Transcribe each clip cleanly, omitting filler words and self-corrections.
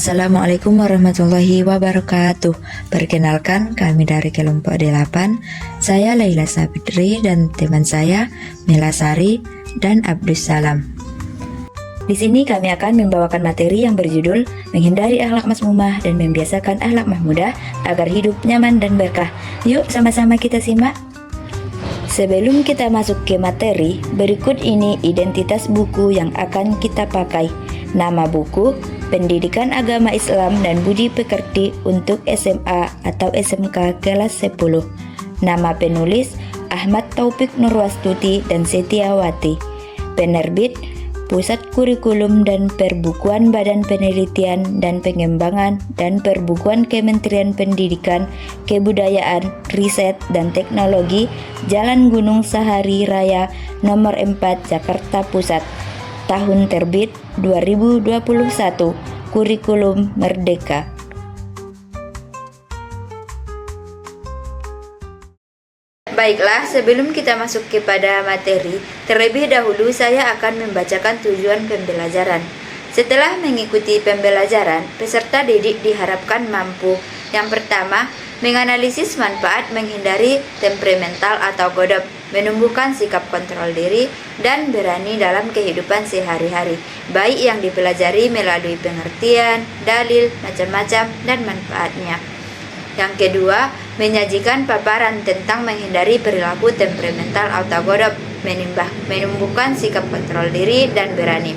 Assalamualaikum warahmatullahi wabarakatuh. Perkenalkan, kami dari kelompok 8. Saya Laila Sabitri dan teman saya Mela Sari dan Abdus Salam. Di sini kami akan membawakan materi yang berjudul menghindari akhlak mazmumah dan membiasakan akhlak mahmudah agar hidup nyaman dan berkah. Yuk sama-sama kita simak. Sebelum kita masuk ke materi, berikut ini identitas buku yang akan kita pakai. Nama buku, Pendidikan Agama Islam dan Budi Pekerti untuk SMA atau SMK kelas 10. Nama penulis, Ahmad Taufik Nurwastuti dan Setiawati. Penerbit, Pusat Kurikulum dan Perbukuan Badan Penelitian dan Pengembangan dan Perbukuan Kementerian Pendidikan, Kebudayaan, Riset dan Teknologi, Jalan Gunung Sahari Raya Nomor 4 Jakarta Pusat. Tahun terbit 2021. Kurikulum Merdeka. Baiklah, sebelum kita masuk kepada materi, terlebih dahulu saya akan membacakan tujuan pembelajaran. Setelah mengikuti pembelajaran, peserta didik diharapkan mampu. Yang pertama, menganalisis manfaat menghindari temperamental atau godop, menumbuhkan sikap kontrol diri dan berani dalam kehidupan sehari-hari, baik yang dipelajari melalui pengertian, dalil, macam-macam, dan manfaatnya. Yang kedua, menyajikan paparan tentang menghindari perilaku temperamental atau godop, menumbuhkan sikap kontrol diri dan berani.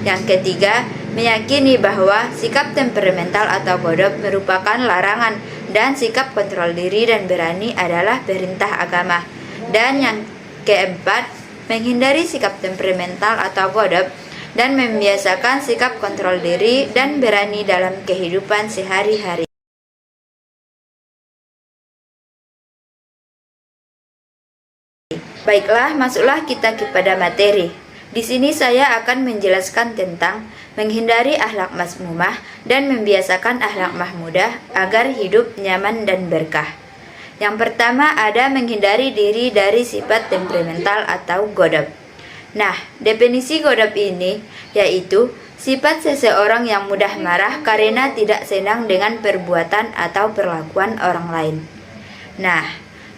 Yang ketiga, meyakini bahwa sikap temperamental atau godop merupakan larangan dan sikap kontrol diri dan berani adalah perintah agama. Dan yang keempat, menghindari sikap temperamental atau godop dan membiasakan sikap kontrol diri dan berani dalam kehidupan sehari-hari. Baiklah, masuklah kita kepada materi. Di sini saya akan menjelaskan tentang menghindari akhlak mazmumah dan membiasakan akhlak mahmudah agar hidup nyaman dan berkah. Yang pertama ada menghindari diri dari sifat temperamental atau godop. Nah, definisi godop ini yaitu sifat seseorang yang mudah marah karena tidak senang dengan perbuatan atau perlakuan orang lain. Nah,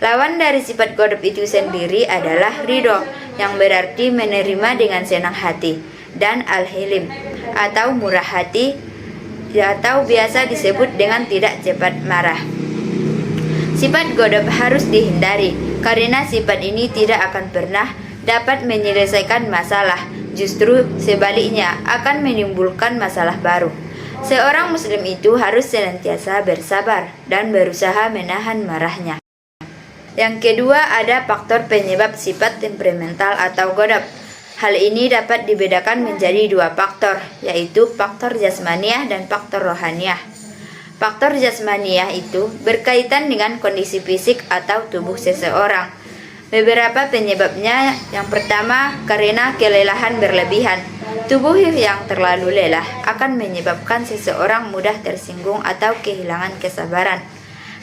lawan dari sifat godop itu sendiri adalah ridho, yang berarti menerima dengan senang hati, dan al-hilim atau murah hati, atau biasa disebut dengan tidak cepat marah. Sifat godop harus dihindari karena sifat ini tidak akan pernah dapat menyelesaikan masalah, justru sebaliknya akan menimbulkan masalah baru. Seorang muslim itu harus senantiasa bersabar dan berusaha menahan marahnya. Yang kedua ada faktor penyebab sifat temperamental atau godop. Hal ini dapat dibedakan menjadi dua faktor, yaitu faktor jasmaniah dan faktor rohaniah. Faktor jasmaniah itu berkaitan dengan kondisi fisik atau tubuh seseorang. Beberapa penyebabnya, yang pertama karena kelelahan berlebihan. Tubuh yang terlalu lelah akan menyebabkan seseorang mudah tersinggung atau kehilangan kesabaran.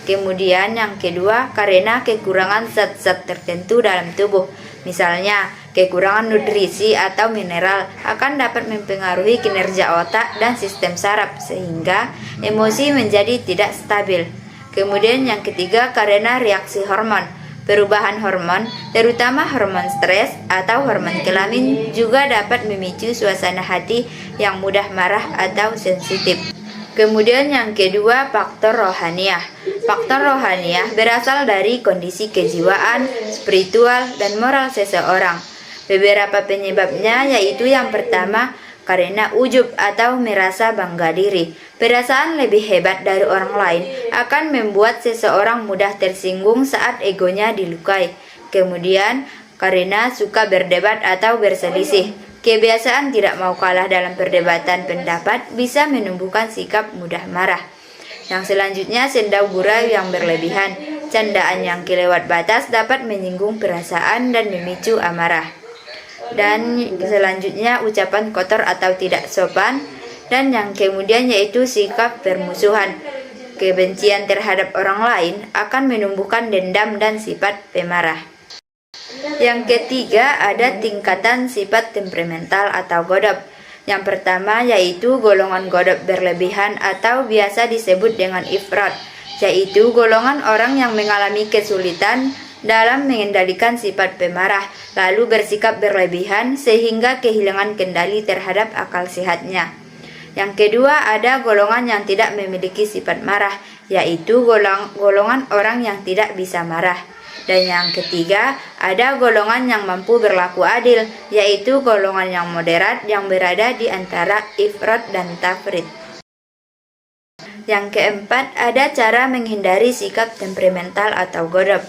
Kemudian yang kedua karena kekurangan zat-zat tertentu dalam tubuh. Misalnya kekurangan nutrisi atau mineral akan dapat mempengaruhi kinerja otak dan sistem saraf sehingga emosi menjadi tidak stabil. Kemudian yang ketiga karena reaksi hormon. Perubahan hormon, terutama hormon stres atau hormon kelamin juga dapat memicu suasana hati yang mudah marah atau sensitif. Kemudian yang kedua faktor rohaniah. Faktor rohaniah berasal dari kondisi kejiwaan, spiritual, dan moral seseorang. Beberapa penyebabnya yaitu yang pertama karena ujub atau merasa bangga diri. Perasaan lebih hebat dari orang lain akan membuat seseorang mudah tersinggung saat egonya dilukai. Kemudian karena suka berdebat atau berselisih. Kebiasaan tidak mau kalah dalam perdebatan pendapat bisa menumbuhkan sikap mudah marah. Yang selanjutnya sendau gurau yang berlebihan. Candaan yang kelewat batas dapat menyinggung perasaan dan memicu amarah. Dan selanjutnya ucapan kotor atau tidak sopan. Dan yang kemudian yaitu sikap permusuhan. Kebencian terhadap orang lain akan menumbuhkan dendam dan sifat pemarah. Yang ketiga ada tingkatan sifat temperamental atau godop. Yang pertama yaitu golongan godop berlebihan atau biasa disebut dengan ifrat, yaitu golongan orang yang mengalami kesulitan dalam mengendalikan sifat pemarah, lalu bersikap berlebihan sehingga kehilangan kendali terhadap akal sehatnya. Yang kedua ada golongan yang tidak memiliki sifat marah, yaitu golongan orang yang tidak bisa marah. Dan yang ketiga ada golongan yang mampu berlaku adil, yaitu golongan yang moderat yang berada di antara ifrat dan tafrit. Yang keempat ada cara menghindari sikap temperamental atau godop,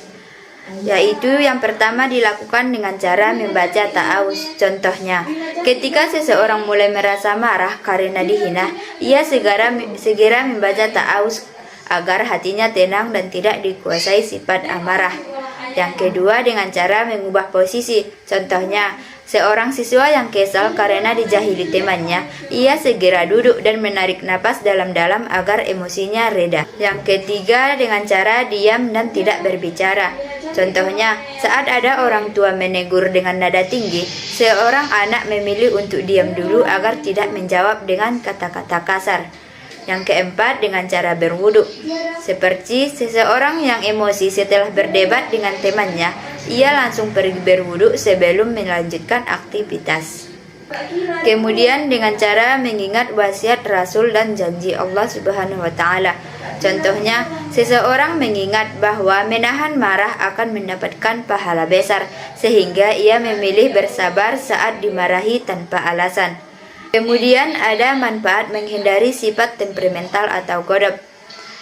yaitu yang pertama dilakukan dengan cara membaca ta'awuz. Contohnya, ketika seseorang mulai merasa marah karena dihina, ia segera membaca ta'awuz agar hatinya tenang dan tidak dikuasai sifat amarah. Yang kedua dengan cara mengubah posisi. Contohnya, seorang siswa yang kesal karena dijahili temannya, ia segera duduk dan menarik napas dalam-dalam agar emosinya reda. Yang ketiga dengan cara diam dan tidak berbicara. Contohnya, saat ada orang tua menegur dengan nada tinggi, seorang anak memilih untuk diam dulu agar tidak menjawab dengan kata-kata kasar. Yang keempat dengan cara berwudu. Seperti seseorang yang emosi setelah berdebat dengan temannya, ia langsung pergi berwudu sebelum melanjutkan aktivitas. Kemudian dengan cara mengingat wasiat Rasul dan janji Allah Subhanahu wa taala. Contohnya, seseorang mengingat bahwa menahan marah akan mendapatkan pahala besar, sehingga ia memilih bersabar saat dimarahi tanpa alasan. Kemudian ada manfaat menghindari sifat temperamental atau godop.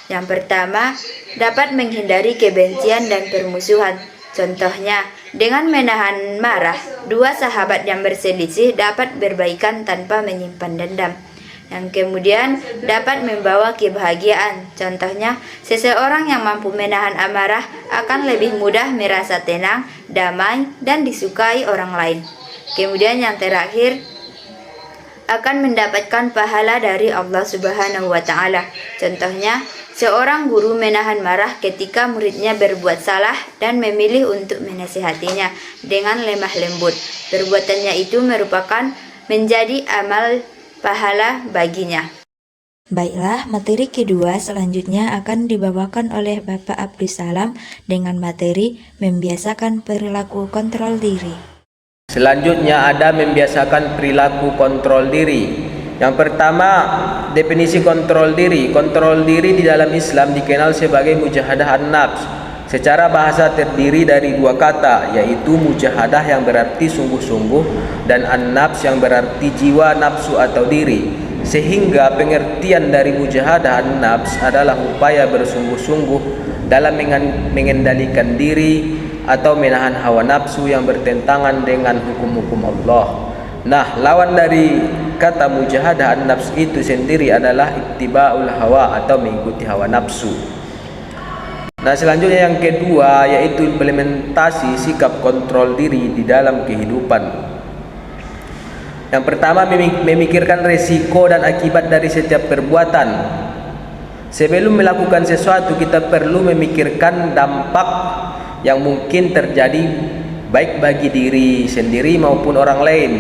Yang pertama, dapat menghindari kebencian dan permusuhan. Contohnya, dengan menahan marah, dua sahabat yang berselisih dapat berbaikan tanpa menyimpan dendam. Yang kemudian dapat membawa kebahagiaan. Contohnya, seseorang yang mampu menahan amarah akan lebih mudah merasa tenang, damai, dan disukai orang lain. Kemudian yang terakhir, akan mendapatkan pahala dari Allah Subhanahu wa taala. Contohnya, seorang guru menahan marah ketika muridnya berbuat salah dan memilih untuk menasihatinya dengan lemah lembut. Perbuatannya itu merupakan menjadi amal pahala baginya. Baiklah, materi kedua selanjutnya akan dibawakan oleh Bapak Abdul Salam dengan materi membiasakan perilaku kontrol diri. Selanjutnya ada membiasakan perilaku kontrol diri. Yang pertama, definisi kontrol diri. Kontrol diri di dalam Islam dikenal sebagai mujahadah an-nafs. Secara bahasa terdiri dari dua kata, yaitu mujahadah yang berarti sungguh-sungguh dan an-nafs yang berarti jiwa, nafsu atau diri. Sehingga pengertian dari mujahadah an-nafs adalah upaya bersungguh-sungguh dalam mengendalikan diri atau menahan hawa nafsu yang bertentangan dengan hukum-hukum Allah. Nah, lawan dari kata mujahadah an-nafs itu sendiri adalah ittiba'ul hawa atau mengikuti hawa nafsu. Nah, selanjutnya yang kedua yaitu implementasi sikap kontrol diri di dalam kehidupan. Yang pertama, memikirkan resiko dan akibat dari setiap perbuatan. Sebelum melakukan sesuatu, kita perlu memikirkan dampak yang mungkin terjadi baik bagi diri sendiri maupun orang lain.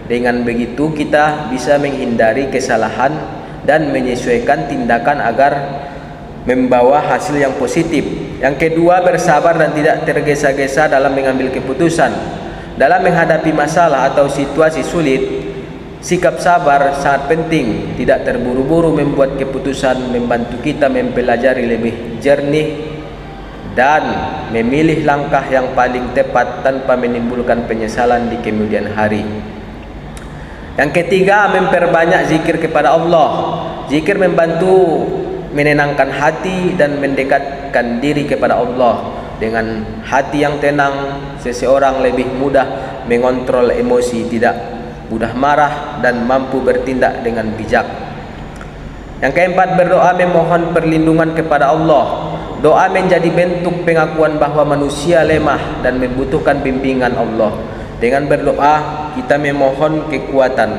Dengan begitu kita bisa menghindari kesalahan dan menyesuaikan tindakan agar membawa hasil yang positif. Yang kedua, bersabar dan tidak tergesa-gesa dalam mengambil keputusan. Dalam menghadapi masalah atau situasi sulit, sikap sabar sangat penting. Tidak terburu-buru membuat keputusan membantu kita mempelajari lebih jernih dan memilih langkah yang paling tepat tanpa menimbulkan penyesalan di kemudian hari. Yang ketiga, memperbanyak zikir kepada Allah. Zikir membantu menenangkan hati dan mendekatkan diri kepada Allah. Dengan hati yang tenang, seseorang lebih mudah mengontrol emosi, tidak mudah marah dan mampu bertindak dengan bijak. Yang keempat, berdoa memohon perlindungan kepada Allah. Doa menjadi bentuk pengakuan bahwa manusia lemah dan membutuhkan bimbingan Allah. Dengan berdoa, kita memohon kekuatan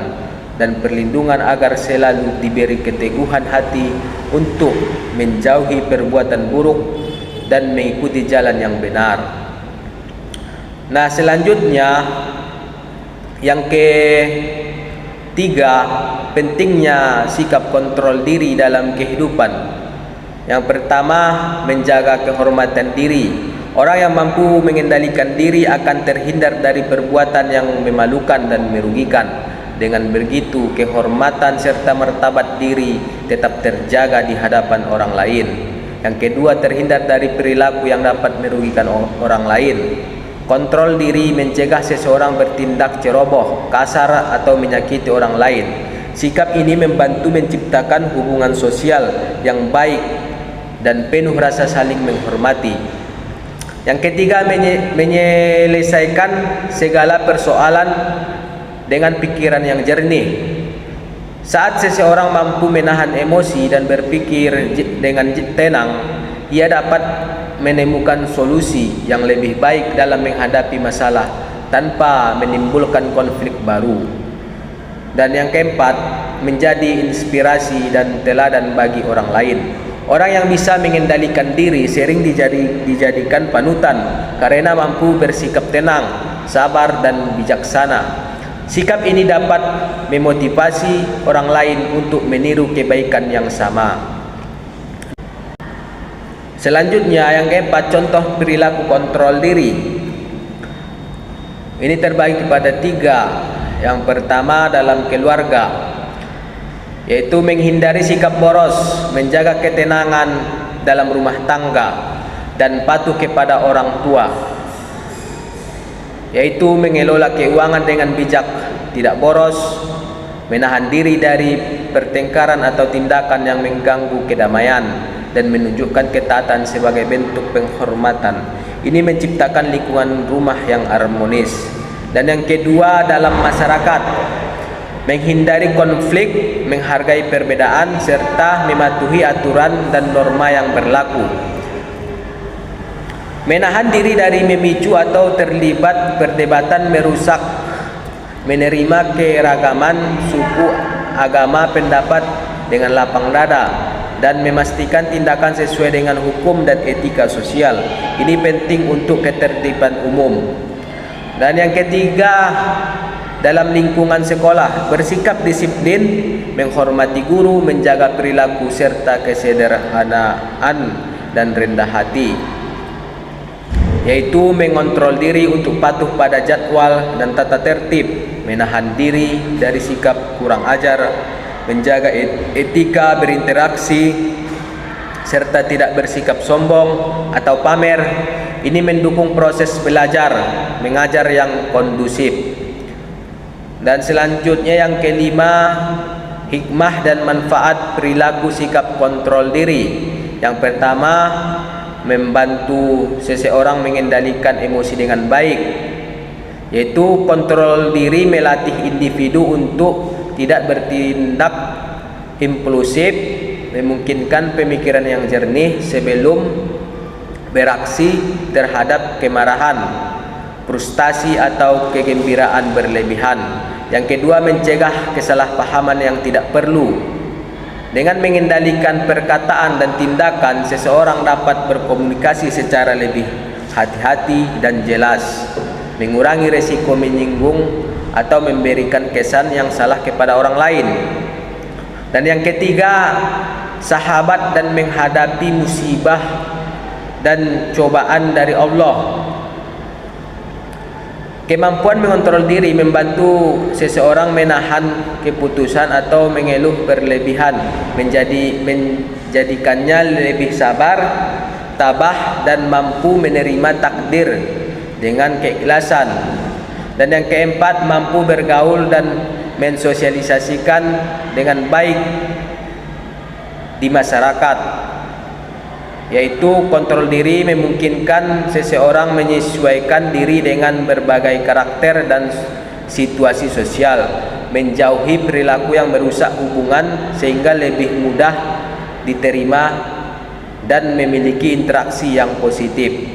dan perlindungan agar selalu diberi keteguhan hati untuk menjauhi perbuatan buruk dan mengikuti jalan yang benar. Nah, selanjutnya yang 3. Pentingnya sikap kontrol diri dalam kehidupan. Yang pertama, menjaga kehormatan diri. Orang yang mampu mengendalikan diri akan terhindar dari perbuatan yang memalukan dan merugikan. Dengan begitu, kehormatan serta martabat diri tetap terjaga di hadapan orang lain. Yang kedua, terhindar dari perilaku yang dapat merugikan orang lain. Kontrol diri mencegah seseorang bertindak ceroboh, kasar, atau menyakiti orang lain. Sikap ini membantu menciptakan hubungan sosial yang baik dan penuh rasa saling menghormati. Yang ketiga, menyelesaikan segala persoalan dengan pikiran yang jernih. Saat seseorang mampu menahan emosi dan berpikir dengan tenang, ia dapat menemukan solusi yang lebih baik dalam menghadapi masalah tanpa menimbulkan konflik baru. Dan yang keempat, menjadi inspirasi dan teladan bagi orang lain. Orang yang bisa mengendalikan diri sering dijadikan panutan karena mampu bersikap tenang, sabar, dan bijaksana. Sikap ini dapat memotivasi orang lain untuk meniru kebaikan yang sama. Selanjutnya, yang keempat, contoh perilaku kontrol diri. Ini terbagi kepada 3. Yang pertama, dalam keluarga, yaitu menghindari sikap boros, menjaga ketenangan dalam rumah tangga, dan patuh kepada orang tua, yaitu mengelola keuangan dengan bijak, tidak boros, menahan diri dari pertengkaran atau tindakan yang mengganggu kedamaian, dan menunjukkan ketaatan sebagai bentuk penghormatan. Ini menciptakan lingkungan rumah yang harmonis. Dan yang kedua, dalam masyarakat, menghindari konflik, menghargai perbedaan, serta mematuhi aturan dan norma yang berlaku. Menahan diri dari memicu atau terlibat perdebatan merusak, menerima keragaman suku, agama, pendapat dengan lapang dada, dan memastikan tindakan sesuai dengan hukum dan etika sosial. Ini penting untuk ketertiban umum. Dan yang ketiga, dalam lingkungan sekolah, bersikap disiplin, menghormati guru, menjaga perilaku serta kesederhanaan dan rendah hati, yaitu mengontrol diri untuk patuh pada jadwal dan tata tertib, menahan diri dari sikap kurang ajar, menjaga etika berinteraksi, serta tidak bersikap sombong atau pamer. Ini mendukung proses belajar mengajar yang kondusif. Dan selanjutnya, yang kelima, hikmah dan manfaat perilaku sikap kontrol diri. Yang pertama, membantu seseorang mengendalikan emosi dengan baik, yaitu kontrol diri melatih individu untuk tidak bertindak impulsif, memungkinkan pemikiran yang jernih sebelum beraksi terhadap kemarahan, frustasi, atau kegembiraan berlebihan. Yang kedua, mencegah kesalahpahaman yang tidak perlu. Dengan mengendalikan perkataan dan tindakan, seseorang dapat berkomunikasi secara lebih hati-hati dan jelas, mengurangi resiko menyinggung atau memberikan kesan yang salah kepada orang lain. Dan yang ketiga, sahabat dan menghadapi musibah dan cobaan dari Allah. Kemampuan mengontrol diri membantu seseorang menahan keputusan atau mengeluh berlebihan, menjadikannya lebih sabar, tabah, dan mampu menerima takdir dengan keikhlasan. Dan yang keempat, mampu bergaul dan mensosialisasikan dengan baik di masyarakat, yaitu kontrol diri memungkinkan seseorang menyesuaikan diri dengan berbagai karakter dan situasi sosial, menjauhi perilaku yang merusak hubungan sehingga lebih mudah diterima dan memiliki interaksi yang positif.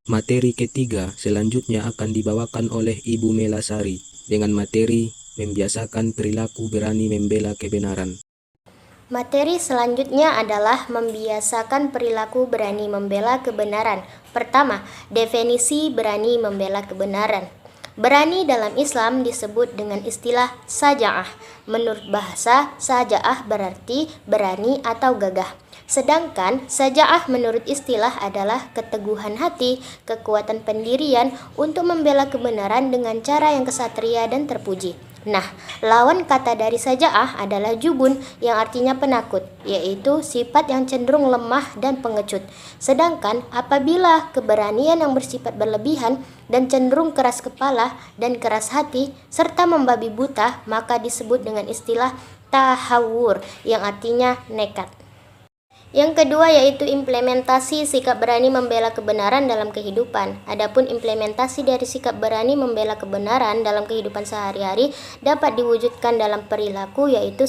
Materi ketiga selanjutnya akan dibawakan oleh Ibu Melasari dengan materi membiasakan perilaku berani membela kebenaran. Materi selanjutnya adalah membiasakan perilaku berani membela kebenaran. Pertama, definisi berani membela kebenaran. Berani dalam Islam disebut dengan istilah saja'ah. Menurut bahasa, saja'ah berarti berani atau gagah. Sedangkan saja'ah menurut istilah adalah keteguhan hati, kekuatan pendirian untuk membela kebenaran dengan cara yang kesatria dan terpuji. Nah, lawan kata dari saja'ah adalah jubun yang artinya penakut, yaitu sifat yang cenderung lemah dan pengecut. Sedangkan apabila keberanian yang bersifat berlebihan dan cenderung keras kepala dan keras hati serta membabi buta, maka disebut dengan istilah tahawur yang artinya nekat. Yang kedua yaitu implementasi sikap berani membela kebenaran dalam kehidupan. Adapun implementasi dari sikap berani membela kebenaran dalam kehidupan sehari-hari dapat diwujudkan dalam perilaku, yaitu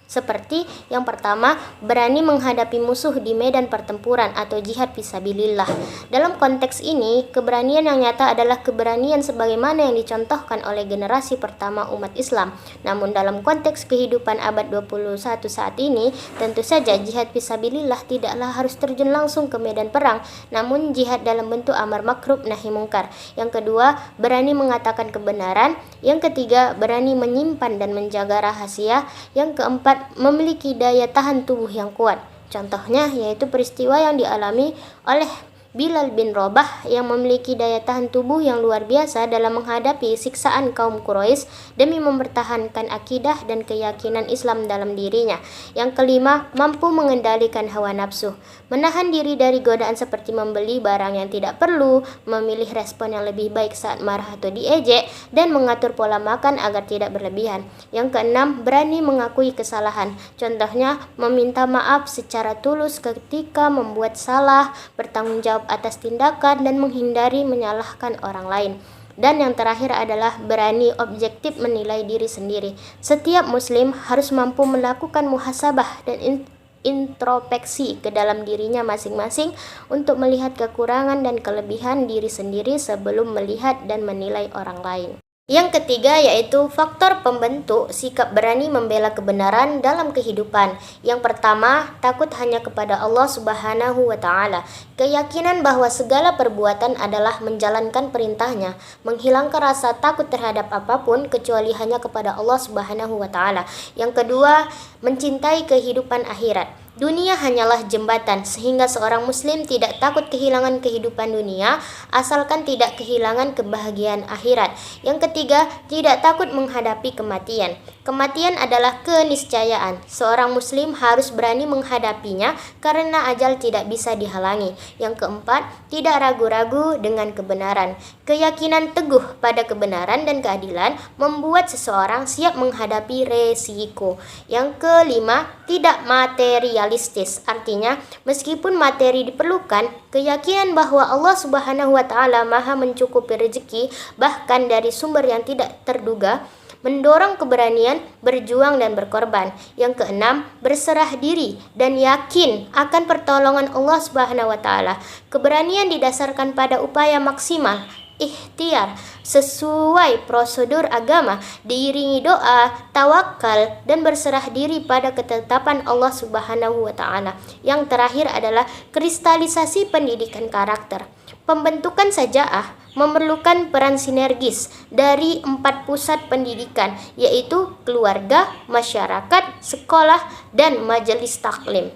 seperti yang pertama, berani menghadapi musuh di medan pertempuran atau jihad fisabilillah. Dalam konteks ini, keberanian yang nyata adalah keberanian sebagaimana yang dicontohkan oleh generasi pertama umat Islam. Namun dalam konteks kehidupan abad 21 saat ini, tentu saja jihad fisabilillah tidaklah harus terjun langsung ke medan perang, namun jihad dalam bentuk amar makruf nahi mungkar. Yang kedua, berani mengatakan kebenaran. Yang ketiga, berani menyimpan dan menjaga rahasia. Yang keempat, memiliki daya tahan tubuh yang kuat. Contohnya yaitu peristiwa yang dialami oleh Bilal bin Rabah yang memiliki daya tahan tubuh yang luar biasa dalam menghadapi siksaan kaum Quraisy demi mempertahankan akidah dan keyakinan Islam dalam dirinya. Yang kelima, mampu mengendalikan hawa nafsu, menahan diri dari godaan seperti membeli barang yang tidak perlu, memilih respon yang lebih baik saat marah atau diejek, dan mengatur pola makan agar tidak berlebihan. Yang keenam, berani mengakui kesalahan. Contohnya, meminta maaf secara tulus ketika membuat salah, bertanggung jawab atas tindakan, dan menghindari menyalahkan orang lain. Dan yang terakhir adalah berani objektif menilai diri sendiri. Setiap muslim harus mampu melakukan muhasabah dan introspeksi ke dalam dirinya masing-masing untuk melihat kekurangan dan kelebihan diri sendiri sebelum melihat dan menilai orang lain. Yang ketiga yaitu faktor pembentuk sikap berani membela kebenaran dalam kehidupan. Yang pertama, takut hanya kepada Allah Subhanahu wa Ta'ala. Keyakinan bahwa segala perbuatan adalah menjalankan perintahnya, menghilangkan rasa takut terhadap apapun kecuali hanya kepada Allah Subhanahu wa Ta'ala. Yang kedua, mencintai kehidupan akhirat. Dunia hanyalah jembatan, sehingga seorang muslim tidak takut kehilangan kehidupan dunia, asalkan tidak kehilangan kebahagiaan akhirat. Yang ketiga, tidak takut menghadapi kematian. Kematian adalah keniscayaan. Seorang muslim harus berani menghadapinya karena ajal tidak bisa dihalangi. Yang keempat, tidak ragu-ragu dengan kebenaran. Keyakinan teguh pada kebenaran dan keadilan membuat seseorang siap menghadapi resiko. Yang kelima, tidak materialistis. Artinya, meskipun materi diperlukan, keyakinan bahwa Allah Subhanahu wa Ta'ala Maha mencukupi rezeki bahkan dari sumber yang tidak terduga, mendorong keberanian berjuang dan berkorban. Yang keenam, berserah diri dan yakin akan pertolongan Allah Subhanahu wa Ta'ala. Keberanian didasarkan pada upaya maksimal ikhtiar sesuai prosedur agama, diiringi doa, tawakal, dan berserah diri pada ketetapan Allah Subhanahu wa Ta'ala. Yang terakhir adalah kristalisasi pendidikan karakter. Pembentukan saja'ah memerlukan peran sinergis dari 4 pusat pendidikan, yaitu keluarga, masyarakat, sekolah, dan majelis taklim.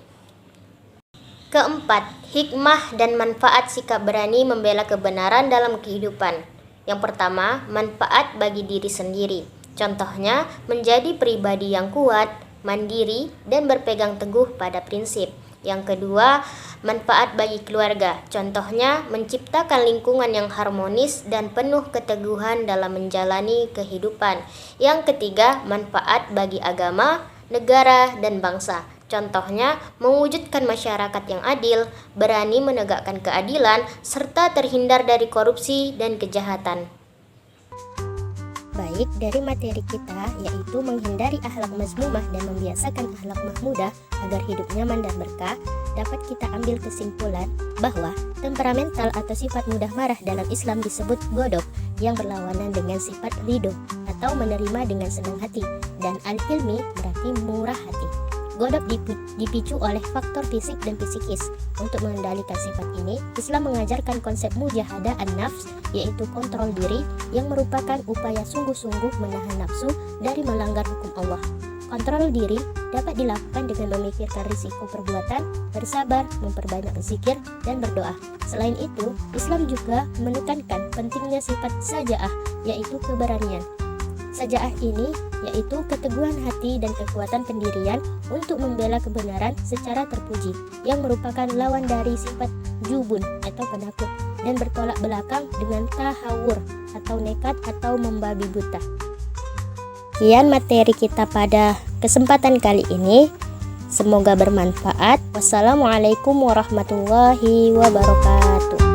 Keempat, hikmah dan manfaat sikap berani membela kebenaran dalam kehidupan. Yang pertama, manfaat bagi diri sendiri. Contohnya, menjadi pribadi yang kuat, mandiri, dan berpegang teguh pada prinsip. Yang kedua, manfaat bagi keluarga. Contohnya, menciptakan lingkungan yang harmonis dan penuh keteguhan dalam menjalani kehidupan. Yang ketiga, manfaat bagi agama, negara, dan bangsa. Contohnya, mewujudkan masyarakat yang adil, berani menegakkan keadilan, serta terhindar dari korupsi dan kejahatan. Baik, dari materi kita yaitu menghindari akhlak mazmumah dan membiasakan akhlak mahmudah agar hidup nyaman dan berkah, dapat kita ambil kesimpulan bahwa temperamental atau sifat mudah marah dalam Islam disebut godok yang berlawanan dengan sifat ridho atau menerima dengan senang hati, dan al-hilmi berarti murah hati. godok dipicu oleh faktor fisik dan psikis. Untuk mengendalikan sifat ini, Islam mengajarkan konsep mujahadah an-nafs, yaitu kontrol diri yang merupakan upaya sungguh-sungguh menahan nafsu dari melanggar hukum Allah. Kontrol diri dapat dilakukan dengan memikirkan risiko perbuatan, bersabar, memperbanyak zikir, dan berdoa. Selain itu, Islam juga menekankan pentingnya sifat saja'ah, yaitu keberanian. Saja'ah ini yaitu keteguhan hati dan kekuatan pendirian untuk membela kebenaran secara terpuji, yang merupakan lawan dari sifat jubun atau penakut, dan bertolak belakang dengan tahawur atau nekat atau membabi buta. Sekian materi kita pada kesempatan kali ini. Semoga bermanfaat. Wassalamualaikum warahmatullahi wabarakatuh.